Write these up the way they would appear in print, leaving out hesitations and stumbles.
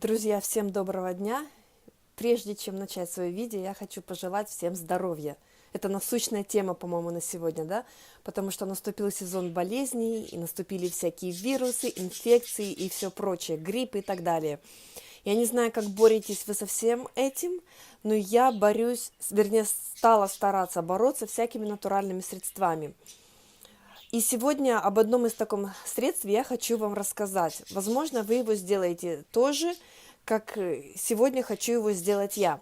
Друзья, всем доброго дня! Прежде чем начать свое видео, я хочу пожелать всем здоровья. Это насущная тема, по-моему, на сегодня, да? Потому что наступил сезон болезней, и наступили всякие вирусы, инфекции и все прочее, грипп и так далее. Я не знаю, как боретесь вы со всем этим, но я борюсь, вернее, стала стараться бороться всякими натуральными средствами. И сегодня об одном из таких средств я хочу вам рассказать. Возможно, вы его сделаете тоже, как сегодня хочу его сделать я.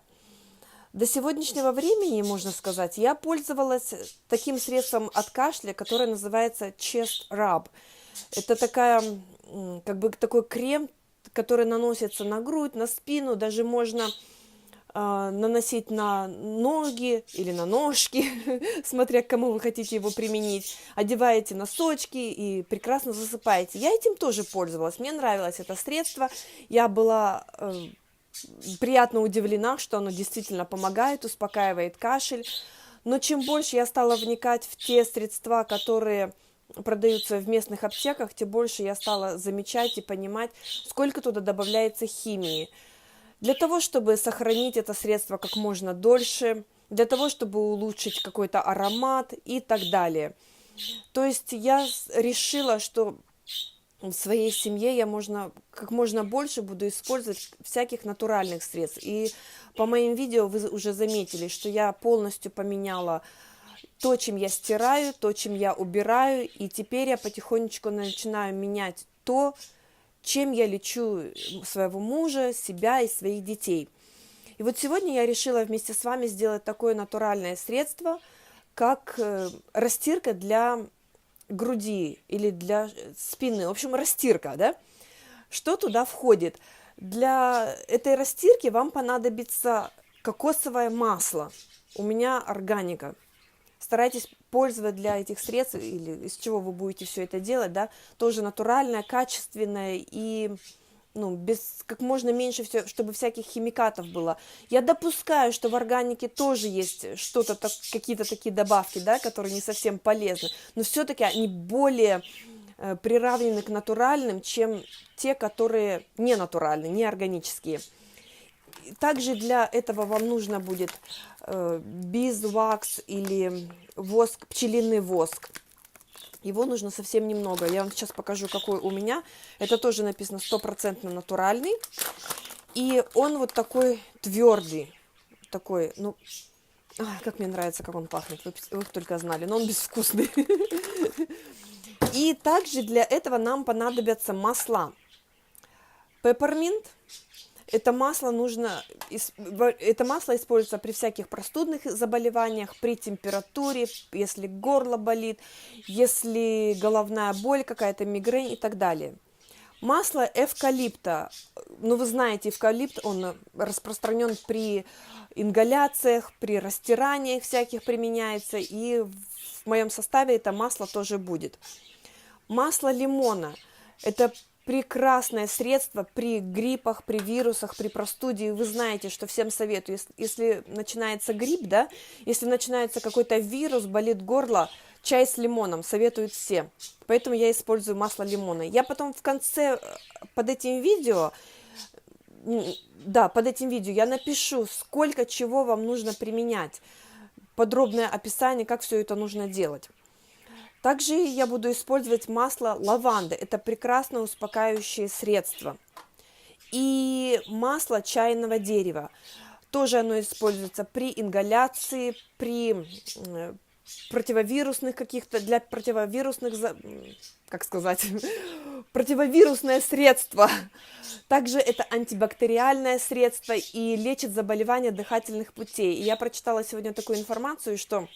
До сегодняшнего времени, можно сказать, я пользовалась таким средством от кашля, которое называется Chest Rub. Это такой крем, который наносится на грудь, на спину, даже можно наносить на ноги или на ножки, смотря к кому вы хотите его применить. Одеваете носочки и прекрасно засыпаете. Я этим тоже пользовалась. Мне нравилось это средство. Я была приятно удивлена, что оно действительно помогает, успокаивает кашель. Но чем больше я стала вникать в те средства, которые продаются в местных аптеках, тем больше я стала замечать и понимать, сколько туда добавляется химии. Для того, чтобы сохранить это средство как можно дольше, для того, чтобы улучшить какой-то аромат и так далее. То есть я решила, что в своей семье я как можно больше буду использовать всяких натуральных средств. И по моим видео вы уже заметили, что я полностью поменяла то, чем я стираю, то, чем я убираю. И теперь я потихонечку начинаю менять то, чем я лечу своего мужа, себя и своих детей. И вот сегодня я решила вместе с вами сделать такое натуральное средство, как растирка для груди или для спины. В общем, растирка, да? Что туда входит? Для этой растирки вам понадобится кокосовое масло. У меня органика. Старайтесь пользовать для этих средств, или из чего вы будете все это делать, да, тоже натуральное, качественное и без как можно меньше, чтобы всяких химикатов было. Я допускаю, что в органике тоже есть какие-то такие добавки, да, которые не совсем полезны, но все-таки они более приравнены к натуральным, чем те, которые не натуральные, не органические. Также для этого вам нужно будет beeswax или воск, пчелиный воск. Его нужно совсем немного. Я вам сейчас покажу, какой у меня. Это тоже написано 100% натуральный. И он вот такой твердый. Такой, как мне нравится, как он пахнет. Вы только знали, но он безвкусный. И также для этого нам понадобятся масла. Peppermint. Это масло используется при всяких простудных заболеваниях, при температуре, если горло болит, если головная боль, какая-то мигрень и так далее. Масло эвкалипта. Вы знаете, эвкалипт, он распространен при ингаляциях, при растираниях всяких применяется, и в моем составе это масло тоже будет. Масло лимона. Это прекрасное средство при гриппах, при вирусах, при простуде. Вы знаете, что всем советую, если начинается грипп, да, если начинается какой-то вирус, болит горло, чай с лимоном советуют все. Поэтому я использую масло лимона. Я потом в конце под этим видео я напишу, сколько чего вам нужно применять. Подробное описание, как все это нужно делать. Также я буду использовать масло лаванды. Это прекрасно успокаивающее средство. И масло чайного дерева. Тоже оно используется при ингаляции, при противовирусных для противовирусных, противовирусное средство. Также это антибактериальное средство и лечит заболевания дыхательных путей. И я прочитала сегодня такую информацию, что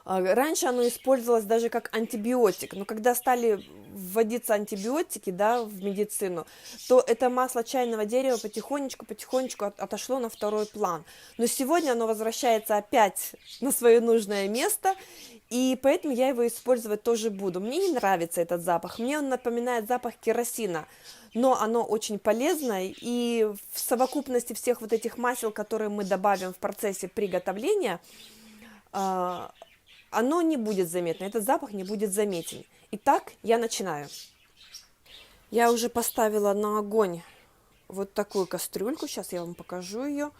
раньше оно использовалось даже как антибиотик, но когда стали вводиться антибиотики, да, в медицину, то это масло чайного дерева потихонечку отошло на второй план. Но сегодня оно возвращается опять на свое нужное место, и поэтому я его использовать тоже буду. Мне не нравится этот запах, мне он напоминает запах керосина, но оно очень полезное, и в совокупности всех вот этих масел, которые мы добавим в процессе приготовления, оно не будет заметно, этот запах не будет заметен. Итак, я начинаю. Я уже поставила на огонь вот такую кастрюльку. Сейчас я вам покажу ее.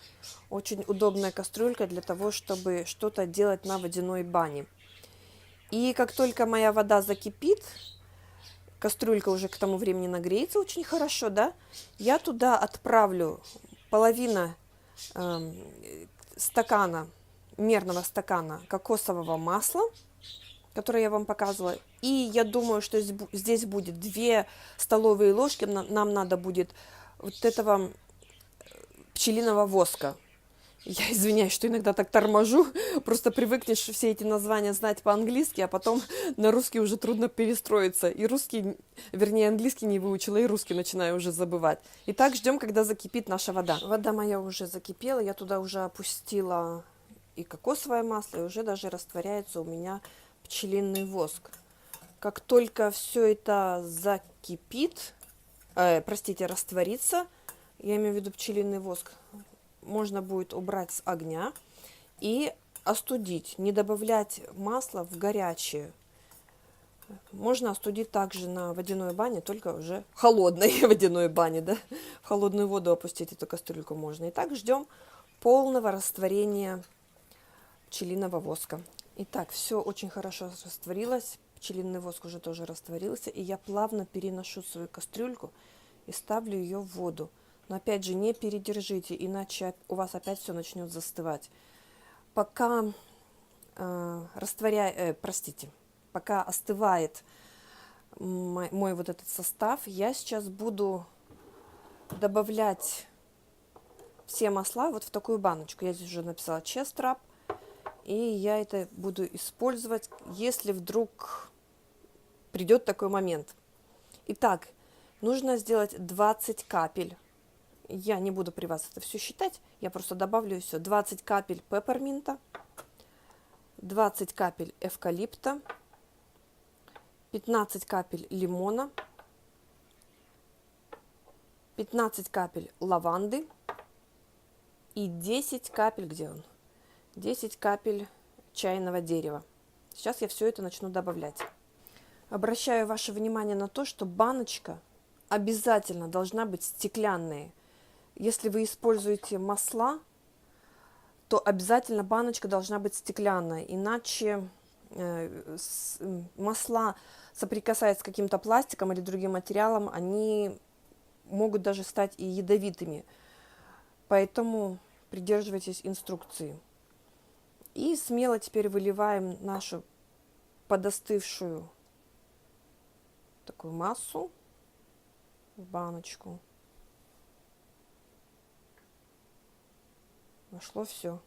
Очень удобная кастрюлька для того, чтобы что-то делать на водяной бане. И как только моя вода закипит, кастрюлька уже к тому времени нагреется очень хорошо, да, я туда отправлю половина стакана, мерного стакана кокосового масла, которое я вам показывала. И я думаю, что здесь будет 2 столовые ложки. Нам надо будет вот этого пчелиного воска. Я извиняюсь, что иногда так торможу. Просто привыкнешь все эти названия знать по-английски, а потом на русский уже трудно перестроиться. И русский, вернее, английский не выучила, и русский начинаю уже забывать. Итак, ждем, когда закипит наша вода. Вода моя уже закипела, я туда уже опустила и кокосовое масло, и уже даже растворяется у меня пчелиный воск. Как только все это закипит, растворится, я имею в виду пчелиный воск, можно будет убрать с огня и остудить, не добавлять масло в горячее. Можно остудить также на водяной бане, только уже холодной водяной бане, да? В холодную воду опустить эту кастрюльку можно. Итак, ждем полного растворения пчелиного воска. Итак, все очень хорошо растворилось, пчелиный воск уже тоже растворился, и я плавно переношу свою кастрюльку и ставлю ее в воду. Но опять же, не передержите, иначе у вас опять все начнет застывать. Пока пока остывает мой вот этот состав, я сейчас буду добавлять все масла вот в такую баночку. Я здесь уже написала честрап, и я это буду использовать, если вдруг придет такой момент. Итак, нужно сделать 20 капель. Я не буду при вас это все считать, я просто добавлю все. 20 капель пепперминта, 20 капель эвкалипта, 15 капель лимона, 15 капель лаванды и 10 капель, где он? 10 капель чайного дерева. Сейчас я все это начну добавлять. Обращаю ваше внимание на то, что баночка обязательно должна быть стеклянная. Если вы используете масла, то обязательно баночка должна быть стеклянная, иначе масла, соприкасаясь с каким-то пластиком или другим материалом, они могут даже стать и ядовитыми. Поэтому придерживайтесь инструкции. И смело теперь выливаем нашу подостывшую такую массу в баночку. Вошло все.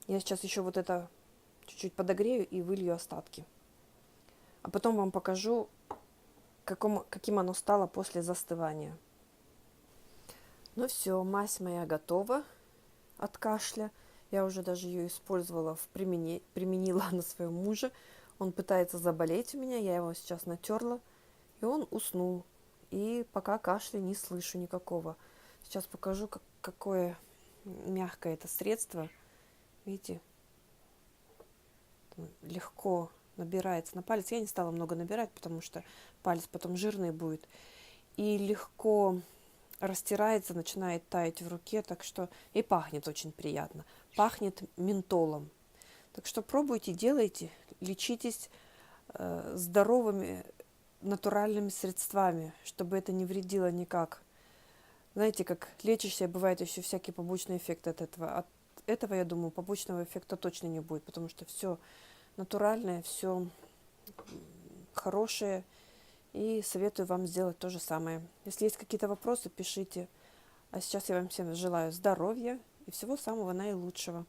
Я сейчас еще вот это чуть-чуть подогрею и вылью остатки. А потом вам покажу, каким оно стало после застывания. Ну все, мазь моя готова от кашля. Я уже даже ее использовала, применила на своем муже. Он пытается заболеть у меня, я его сейчас натерла, и он уснул. И пока кашля не слышу никакого. Сейчас покажу, какое мягкое это средство. Видите, легко набирается на палец. Я не стала много набирать, потому что палец потом жирный будет. И легко растирается, начинает таять в руке, так что и пахнет очень приятно. Пахнет ментолом. Так что пробуйте, делайте, лечитесь здоровыми натуральными средствами, чтобы это не вредило никак. Знаете, как лечишься, бывает еще всякий побочный эффект от этого. От этого, я думаю, побочного эффекта точно не будет, потому что все натуральное, все хорошее. И советую вам сделать то же самое. Если есть какие-то вопросы, пишите. А сейчас я вам всем желаю здоровья и всего самого наилучшего.